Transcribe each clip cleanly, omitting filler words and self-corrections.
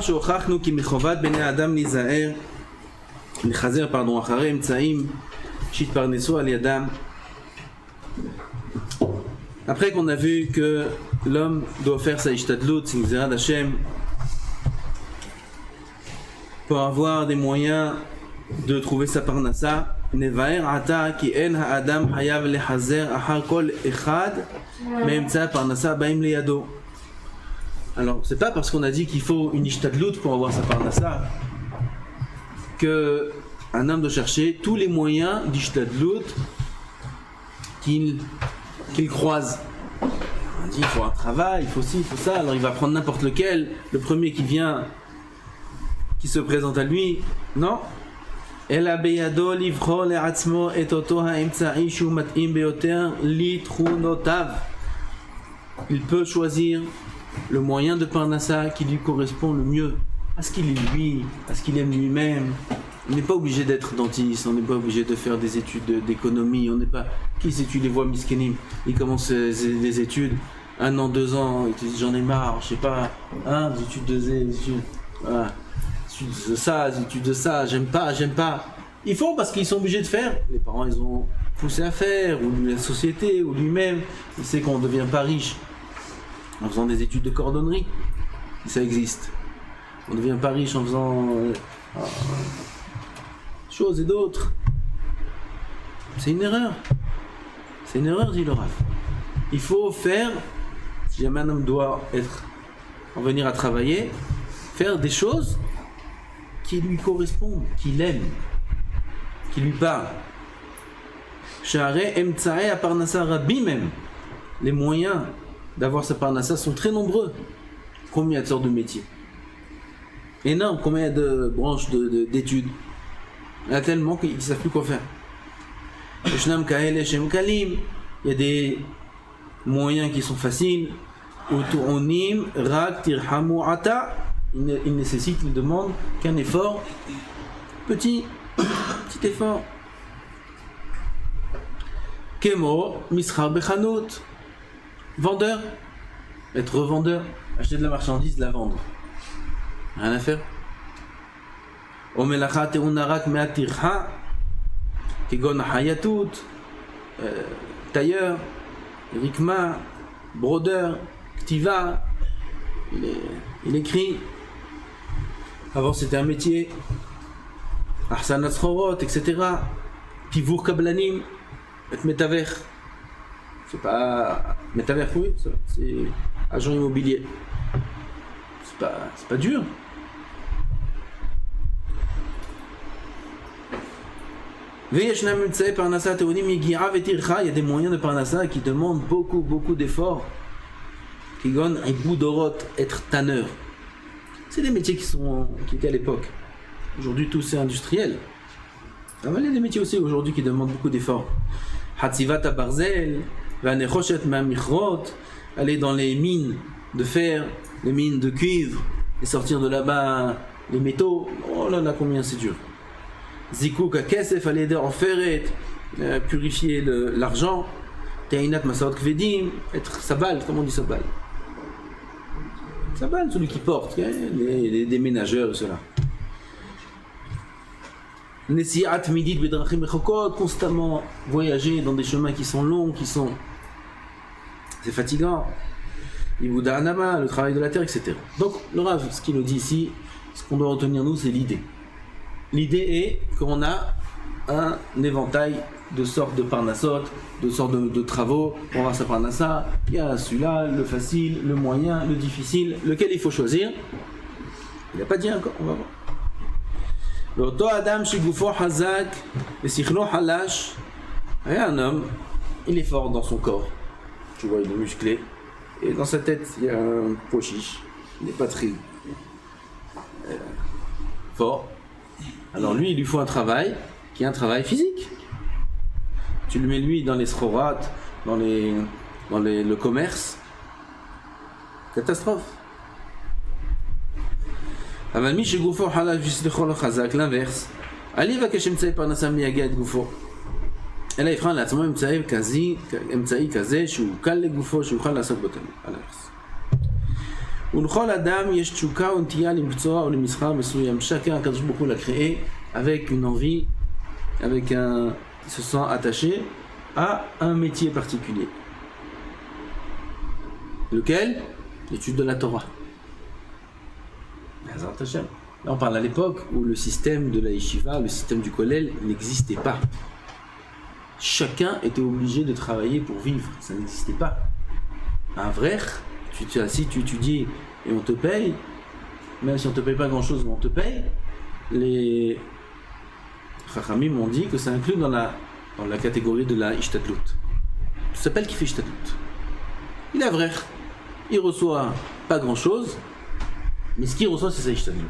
שהוכחנו כי מחובת בני האדם להיחזר אחרי אמצעים שהתפרנסו על ידם. Après qu'on a vu que l'homme doit faire sa ishtadlut, c'est une zera d'Hachem, pour avoir des moyens de trouver sa parnassa, nevaer ata ki en ha'adam hayav lehazer ahar kol echad me'emtsa parnassa ba'im leyado. Alors, c'est pas parce qu'on a dit qu'il faut une ishtadlut pour avoir sa parnassa que un homme doit chercher tous les moyens d'ishtadlut qu'il croise. On dit il faut un travail, il faut ci, il faut ça, alors il va prendre n'importe lequel, le premier qui vient, qui se présente à lui. Non. אלא בידו לבחור לעצמו את אותו האמצעי שהוא מתאים ביותר לתכונותיו. Il peut choisir le moyen de parnassa qui lui correspond le mieux à ce qu'il est lui, à ce qu'il aime lui-même. On n'est pas obligé d'être dentiste, on n'est pas obligé de faire des études d'économie, on n'est pas... Qui s'étudie les voies miskenim? Il commence les études, 1 an, 2 ans, il te dit j'en ai marre, je sais pas, hein, des études des études, voilà. Des études de ça, j'aime pas. Ils font parce qu'ils sont obligés de faire. Les parents, ils ont poussé à faire, ou la société, ou lui-même. Il sait qu'on ne devient pas riche en faisant des études de cordonnerie. Ça existe. On ne devient pas riche en faisant choses et d'autres. C'est une erreur. C'est une erreur, dit le Rav. Il faut faire, si jamais un homme doit en venir à travailler, faire des choses qui lui correspondent, qu'il aime, qui lui parlent. Sha'arei emtsae aparnassa rabbi même. Les moyens d'avoir sa parnassa sont très nombreux. Combien il y a de sortes de métiers? Énorme, combien il y a de branches d'études? Il y en a tellement qu'ils ne savent plus quoi faire. Il y a des moyens qui sont faciles. Utu'onim rak tirhamu ata. Il nécessite, il demande qu'un effort, petit effort. Kemo mischar bechanut. Vendeur, être revendeur, acheter de la marchandise, la vendre. Rien à faire. Omelacha teunarak me'atirha. Kegon hayatut. Tailleur, rikma, brodeur, ktiva. Il écrit. Avant c'était un métier. Arsanat Srorot, etc. Pivour Kablanim, et Metaver. C'est pas. Metaver, oui, c'est agent immobilier. C'est pas dur. Il y a des moyens de parnassa qui demandent beaucoup d'efforts. Kigon et Boudorot, être tanneur. C'est des métiers qui étaient à l'époque. Aujourd'hui, tout c'est industriel. Il y a des métiers aussi aujourd'hui qui demandent beaucoup d'efforts. Hatzivat Barzel, Vanechoshet Mamichrot, aller dans les mines de fer, les mines de cuivre, et sortir de là-bas les métaux. Oh là là, combien c'est dur. Zikouk Akesef, aller en ferret, purifier l'argent. Teinat Masot Kvedim, être sabal, comment on dit sabal? Sabal, celui qui porte, des ménageurs, cela. Nesiat midit bedrachim mechokot, constamment voyager dans des chemins qui sont longs, c'est fatigant. Ibouda Anama, le travail de la terre, etc. Donc, le Rav, ce qu'il nous dit ici, ce qu'on doit retenir nous, c'est l'idée. L'idée est qu'on a un éventail de sortes de parnassot, de sortes de travaux pour avoir sa parnassa. Il y a celui-là, le facile, le moyen, le difficile, lequel il faut choisir. Il n'a pas dit encore, on va voir. L'auto Adam shigufo hazak et sichlo halash. Il y a un homme, il est fort dans son corps. Tu vois, il est musclé. Et dans sa tête, il y a un pochiche. Il n'est pas très fort. Alors lui, il lui faut un travail qui est un travail physique. Tu le mets lui dans les srorat, dans le commerce. Catastrophe. L'inverse. Ali va keshem tsay parnassa miyagad gufo. אלא יבחן לעצמו אמצעי כזה שהוא קל לגופו, שיוכל לעשות בו על הארץ. ולכל אדם יש תשוקה או נטייה למקצוע או למסחר מסוים. Chacun, הקדוש ברוך הוא l'a créé avec une envie, avec un... il se sent attaché à un métier particulier. Lequel? L'étude de la Torah. Là, on parle à l'époque où le système de la yeshiva, le système du kollel n'existait pas. Chacun était obligé de travailler pour vivre, ça n'existait pas. Un vrai, tu es assis, tu étudies et on te paye, même si on ne te paye pas grand chose, mais on te paye. Les Chachamim m'ont dit que ça inclut dans la catégorie de la ishtadlut. Ça s'appelle qui fait ishtadlut. Il est vrai, il reçoit pas grand chose, mais ce qu'il reçoit c'est sa ishtadlut.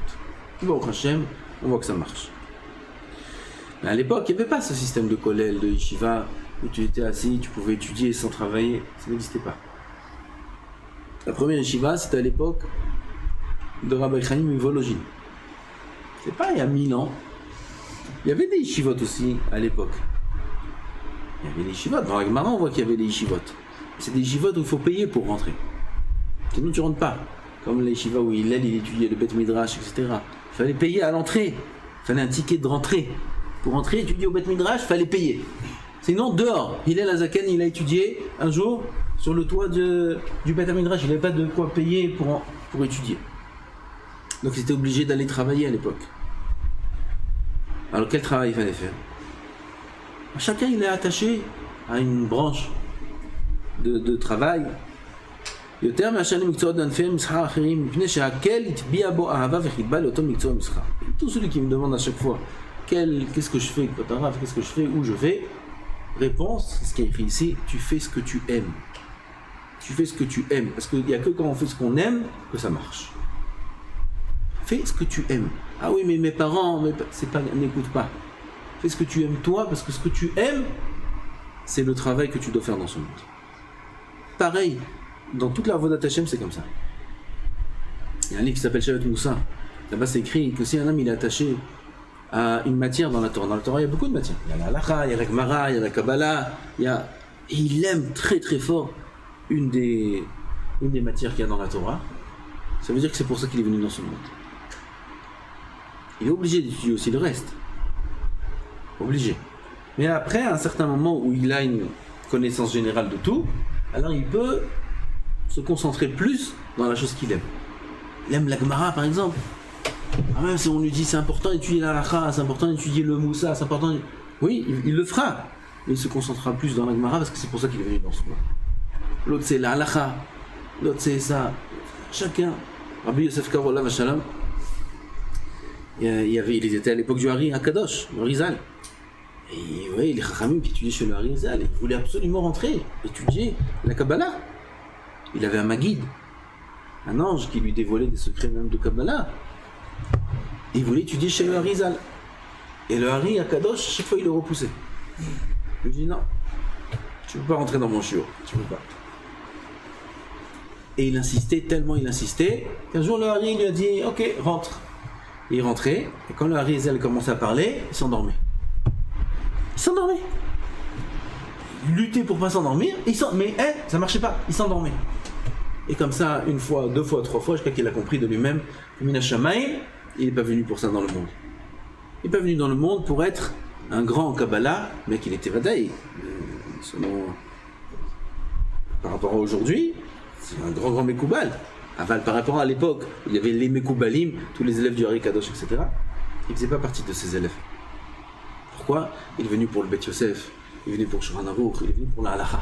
Il va au Hashem, on voit que ça marche. Mais à l'époque, il n'y avait pas ce système de kollel, de yeshiva, où tu étais assis, tu pouvais étudier sans travailler, ça n'existait pas. La première yeshiva, c'était à l'époque de Rabbi Chaim Volojin. C'est pas il y a 1000 ans. Il y avait des yeshivot aussi à l'époque. Il y avait des yeshivot. Dans la Gemara, on voit qu'il y avait des yeshivot. C'est des yeshivot où il faut payer pour rentrer. Sinon, tu rentres pas. Comme les yeshivot où il étudiait le Bet Midrash, etc. Il fallait payer à l'entrée. Il fallait un ticket de rentrée. Pour rentrer, étudier au Bet Midrash, il fallait payer. Sinon, dehors. Hillel Azaken, il a étudié un jour sur le toit du Bet Midrash. Il n'avait pas de quoi payer pour étudier. Donc, il était obligé d'aller travailler à l'époque. Alors, quel travail il fallait faire? Chacun, il est attaché à une branche de travail. יותר מהשנים מקצועות ענפי מסחר אחרים, מפני שהקל הטביע בו אהבה וחיבה לאותו מקצוע מסחר. Tout celui qui me demande à chaque fois qu'est-ce que je fais, qu'est-ce que je fais, où je vais, réponse, c'est ce qui est écrit ici, tu fais ce que tu aimes. Tu fais ce que tu aimes, parce qu'il n'y a que quand on fait ce qu'on aime que ça marche. Fais ce que tu aimes. Ah oui, mais mes parents, n'écoute pas. Fais ce que tu aimes toi, parce que ce que tu aimes, c'est le travail que tu dois faire dans ce monde. Pareil, dans toute la Avodat Hashem, c'est comme ça. Il y a un livre qui s'appelle Shevet Moussa. Là-bas, c'est écrit que si un homme il est attaché à une matière dans la Torah, il y a beaucoup de matières. Il y a la Halakha, il y a la Gemara, il y a la Kabbalah, et il aime très très fort une des matières qu'il y a dans la Torah. Ça veut dire que c'est pour ça qu'il est venu dans ce monde. Il est obligé d'étudier aussi le reste. Obligé. Mais après, à un certain moment où il a une connaissance générale de tout, alors il peut se concentrer plus dans la chose qu'il aime. Il aime la Gemara par exemple. Ah, même si on lui dit c'est important d'étudier la Halakha, c'est important d'étudier le Moussa, c'est important. Oui, il le fera. Mais il se concentrera plus dans la Gemara parce que c'est pour ça qu'il est venu dans ce monde. L'autre c'est la Halakha, l'autre c'est ça. Chacun. Rabbi Yosef Karo Olav Shalom. Il était à l'époque du Hari Akadosh, le Rizal. Et oui, les Chachamim qui étudiaient chez le Hari Rizal, ils voulaient absolument rentrer, étudier la Kabbalah. Il avait un Maguide, un ange qui lui dévoilait des secrets même de Kabbalah. Et il voulait étudier chez le Hari Rizal. Et le Hari Akadosh, chaque fois il le repoussait. Il lui dit non, tu ne peux pas rentrer dans mon shiur, tu ne peux pas. Et il insistait, tellement il insistait, qu'un jour le Hari lui a dit ok, rentre. Et il rentrait, et quand le Hari Rizal commençait à parler, il s'endormait. Il s'endormait. Il luttait pour pas s'endormir, mais ça marchait pas, il s'endormait. Et comme ça, une fois, deux fois, trois fois, jusqu'à qu'il a compris de lui-même que Mina Shamayim, il n'est pas venu pour ça dans le monde. Il n'est pas venu dans le monde pour être un grand en Kabbalah, mais qu'il était Vadaï. Selon... Par rapport à aujourd'hui, c'est un grand Mekoubal. Aval, par rapport à l'époque, il y avait les Mekoubalim, tous les élèves du Hari Kadosh, etc. Il ne faisait pas partie de ces élèves. Pourquoi? Il est venu pour le Bet Yosef, il est venu pour Shulchan Aruch, il est venu pour la Halakha.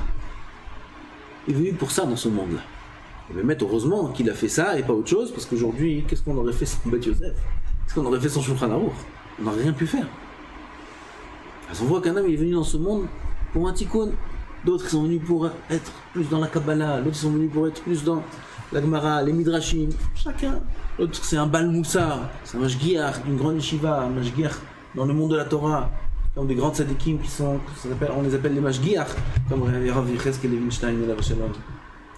Il est venu pour ça dans ce monde-là. Et bien, heureusement qu'il a fait ça et pas autre chose, parce qu'aujourd'hui, qu'est-ce qu'on aurait fait sans Bet Yosef? Qu'est-ce qu'on aurait fait sans Shulchan Aruch? On n'aurait rien pu faire. Parce qu'on voit qu'un homme il est venu dans ce monde pour un tikkun. D'autres ils sont venus pour être plus dans la Kabbalah, d'autres ils sont venus pour être plus dans la Gemara, les Midrashim, chacun. L'autre c'est un Bal Moussa, c'est un Mashgiach, une grande yeshiva, un Mashgiach dans le monde de la Torah, comme des grands tzadikim qui sont, on les appelle les Mashgiach, comme Rav Yecheskel Levinstein et la Vachalom.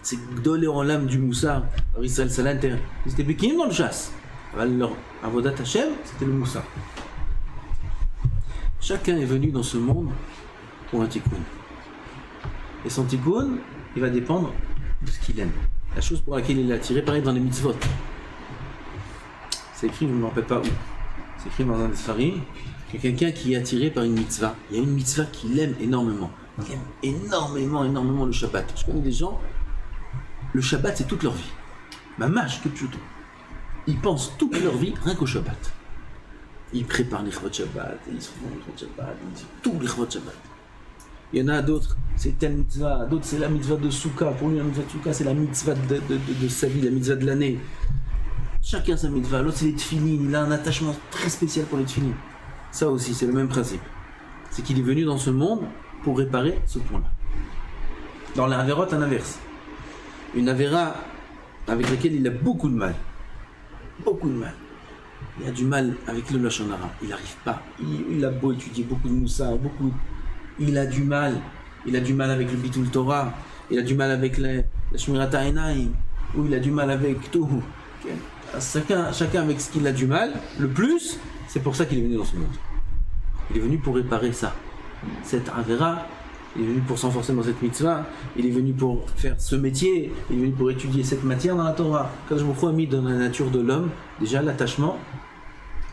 C'est Gdolé en l'âme du Moussa, Israël Salanter. Ils étaient békim dans le chasse. Alors, Avodat Hashem, c'était le Moussa. Chacun est venu dans ce monde pour un tikkun. Et son tikkun, il va dépendre de ce qu'il aime. la chose pour laquelle il est attiré, pareil dans les mitzvot. C'est écrit, je ne me rappelle pas où. C'est écrit dans un des Sfarim, que quelqu'un qui est attiré par une mitzvah, il y a une mitzvah qu'il aime énormément. Il aime énormément le Shabbat. Je connais des gens, le Shabbat c'est toute leur vie. Mamash, que pshuto. Ils pensent toute leur vie rien qu'au Shabbat. Ils préparent les chvot Shabbat, ils se font les chvot Shabbat, ils disent tous les chvot Shabbat. Il y en a d'autres, c'est telle mitzvah, d'autres c'est la mitzvah de Souka. Pour lui, la mitzvah de Souka, c'est la mitzvah de sa vie, la mitzvah de l'année. Chacun sa mitzvah. L'autre, c'est les tefilines. Il a un attachement très spécial pour les tefilines. Ça aussi, c'est le même principe. C'est qu'il est venu dans ce monde pour réparer ce point-là. Dans la Averot, un inverse. Une Avera avec laquelle il a beaucoup de mal. Beaucoup de mal. Il a du mal avec le Lashon Hara. Il n'arrive pas. Il a beau étudier beaucoup de Moussa, beaucoup. Il a du mal. Il a du mal avec le Bitul Torah. Il a du mal avec la Shmirat HaEinaim. Ou il a du mal avec tout. Chacun avec ce qu'il a du mal. Le plus, c'est pour ça qu'il est venu dans ce monde. Il est venu pour réparer ça. Cette Avera, il est venu pour s'enforcer dans cette mitzvah. Il est venu pour faire ce métier. Il est venu pour étudier cette matière dans la Torah. Quand je me a mis dans la nature de l'homme, déjà l'attachement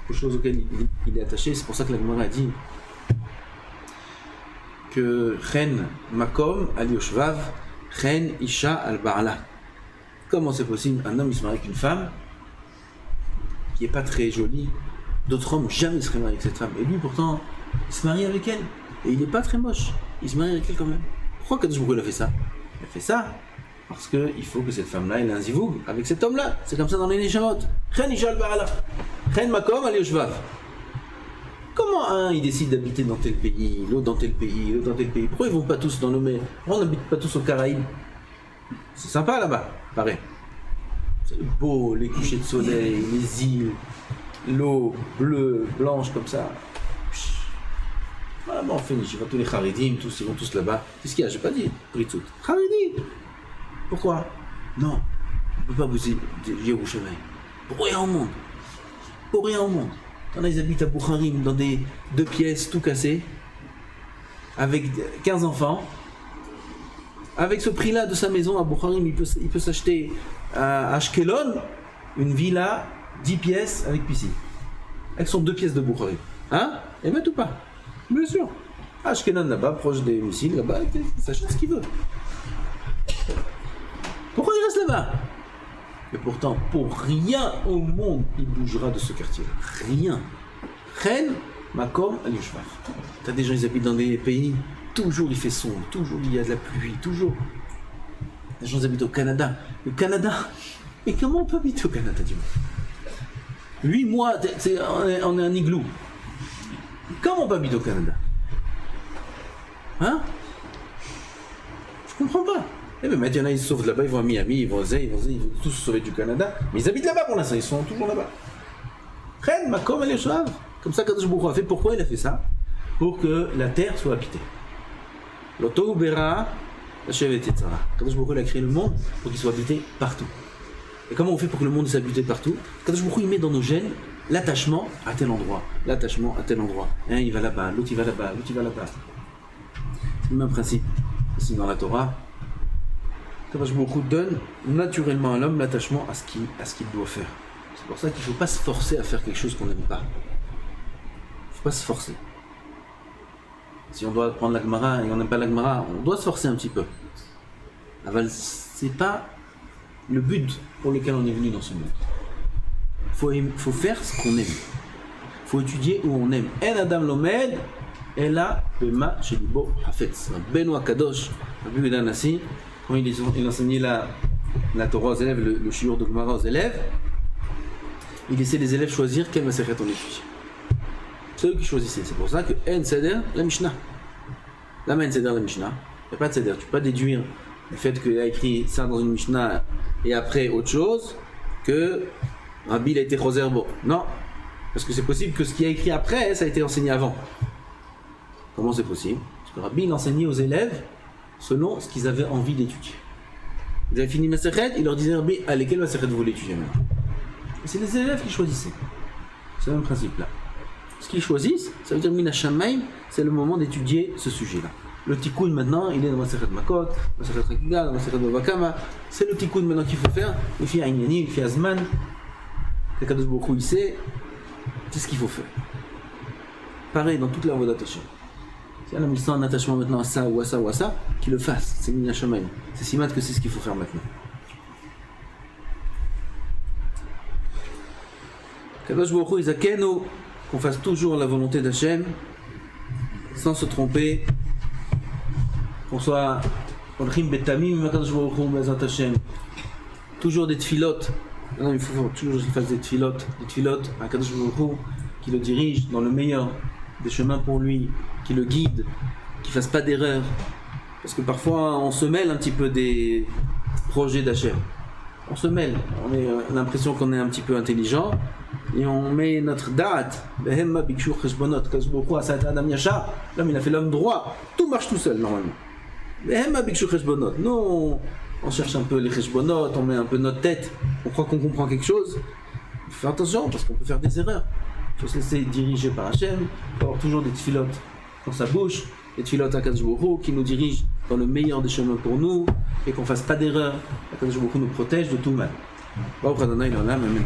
aux choses auxquelles il est attaché. C'est pour ça que la Gemara a dit que Chen Makom al Yoshvav, Chen Isha al Ba'ala. Comment c'est possible? Un homme il se marie avec une femme qui n'est pas très jolie. D'autres hommes jamais se seraient mariés avec cette femme. Et lui pourtant, il se marie avec elle. Et il n'est pas très moche. Il se marie avec elle quand même. Pourquoi Kadosh Baruch Hu a fait ça? Il a fait ça parce qu'il faut que cette femme-là ait un zivoug avec cet homme-là. C'est comme ça dans les Neshamot. Chen Isha al Ba'ala. Chen Makom al Yoshvav. Comment un il décide d'habiter dans tel pays, l'autre dans tel pays, l'autre dans tel pays? Pourquoi ils vont pas tous dans le mer? Pourquoi on n'habite pas tous aux Caraïbes? C'est sympa là-bas, pareil. C'est beau, les couchers de soleil, les îles, l'eau bleue, blanche comme ça. Voilà, bon, on finit, je vois tous les Haridim, tous, ils vont tous là-bas. Qu'est-ce qu'il y a? J'ai pas dit, Pritzout. Haridim. Pourquoi? Non, on ne peut pas bouger Yerushalayim. Pour rien au monde. Pour rien au monde. Ils habitent à Boucharim dans des 2 pièces tout cassées, avec 15 enfants. Avec ce prix-là de sa maison à Boucharim, il peut s'acheter à Ashkelon une villa 10 pièces avec piscine. Avec son 2 pièces de Boucharim. Hein? Et bien tout pas. Bien sûr. À Ashkelon là-bas, proche des missiles, là-bas, il s'achète ce qu'il veut. Pourquoi il reste là-bas? Et pourtant, pour rien au monde, il bougera de ce quartier-là. Rien. Chen Makom al Yoshvav. T'as des gens, ils habitent dans des pays, toujours il fait sombre, toujours il y a de la pluie, toujours. Les gens, ils habitent au Canada. Le Canada, mais comment on peut habiter au Canada, dis-moi? 8 mois, on est un igloo. Comment on peut habiter au Canada? Hein? Je comprends pas. Eh bien maintenant ils se sauvent là-bas, ils vont à Miami, ils vont tous se sauver du Canada, mais ils habitent là-bas pour l'instant, ils sont toujours là-bas. Chen Makom al Yoshvav. Comme ça Kadosh Baruch Hu a fait. Pourquoi il a fait ça? Pour que la terre soit habitée. L'Oto Ubera, Hashevet Yetzara. Kadosh Baruch Hu a créé le monde pour qu'il soit habité partout. Et comment on fait pour que le monde soit habité partout? Kadosh Baruch Hu il met dans nos gènes l'attachement à tel endroit, l'attachement à tel endroit. Un il va là-bas, l'autre il va là-bas, l'autre il va là-bas. C'est le même principe. Ici dans la Torah, Kadosh Baruch Hu donne naturellement à l'homme l'attachement à ce qu'il doit faire. C'est pour ça qu'il ne faut pas se forcer à faire quelque chose qu'on n'aime pas. Il ne faut pas se forcer. Si on doit prendre la Gemara et on n'aime pas la Gemara, on doit se forcer un petit peu. Ce n'est pas le but pour lequel on est venu dans ce monde. Il faut faire ce qu'on aime. Il faut étudier où on aime. En Adam Lomed, Ela Bema Shelibo Hafetz. Benoît Kadosh, Rabbi Yehuda Hanassi, quand il enseignait la Torah aux élèves, le shiur de Gemara aux élèves, il laissait les élèves choisir quelle masechet on étudie. C'est eux qui choisissaient. C'est pour ça que En Seder, la Mishnah. La En Seder, la Mishnah. Il n'y a pas de Seder. Tu ne peux pas déduire le fait qu'il a écrit ça dans une Mishnah et après autre chose que Rabbi il a été Choserbo. Non. Parce que c'est possible que ce qui a écrit après, ça a été enseigné avant. Comment c'est possible? Parce que Rabbi il enseignait aux élèves selon ce qu'ils avaient envie d'étudier. Ils avaient fini Masechet, il leur disait Rabbi, allez, quelle Masechet vous voulez étudier maintenant? Et c'est les élèves qui choisissaient. C'est le même principe là. Ce qu'ils choisissent, ça veut dire Mina Shamaim, c'est le moment d'étudier ce sujet-là. Le tikkun maintenant, il est dans Masechet Makot, Masechet Hagiga, dans Masechet Bava Kama. C'est le tikkun maintenant qu'il faut faire. Il fait Aïnyani, il fait Azman. Le Kadosh Baruch Hu, il sait. C'est ce qu'il faut faire. Pareil dans toute la voie d'attachement. Si un homme il sent un attachement maintenant à ça ou à ça ou à ça, qu'il le fasse. C'est Minyan Shamayim. C'est si mat que c'est ce qu'il faut faire maintenant. Kadosh Baruch Hu, Izakenu, qu'on fasse toujours la volonté d'Hachem, sans se tromper, qu'on soit Olchim Betamim, Kadosh Baruch Hu, Bezat Hashem. Toujours des tfilotes. Non, il faut toujours qu'il fasse des tfilotes, à Kadosh Baruch Hu, qui le dirige dans le meilleur des chemins pour lui, qui le guide, qui ne fasse pas d'erreur. Parce que parfois on se mêle un petit peu des projets d'Hachem. On se mêle, on a l'impression qu'on est un petit peu intelligent et on met notre date. L'homme il a fait l'homme droit, tout marche tout seul normalement. Nous on cherche un peu les cheshbonot, on met un peu notre tête, on croit qu'on comprend quelque chose. Il faut faire attention parce qu'on peut faire des erreurs. Il faut se laisser diriger par Hachem, il faut avoir toujours des tfilotes dans sa bouche, des tfilotes à Kadosh Baruch Hu qui nous dirigent dans le meilleur des chemins pour nous et qu'on ne fasse pas d'erreur. Kadosh Baruch Hu nous protège de tout mal. Baruch Adonai l'olam, amen.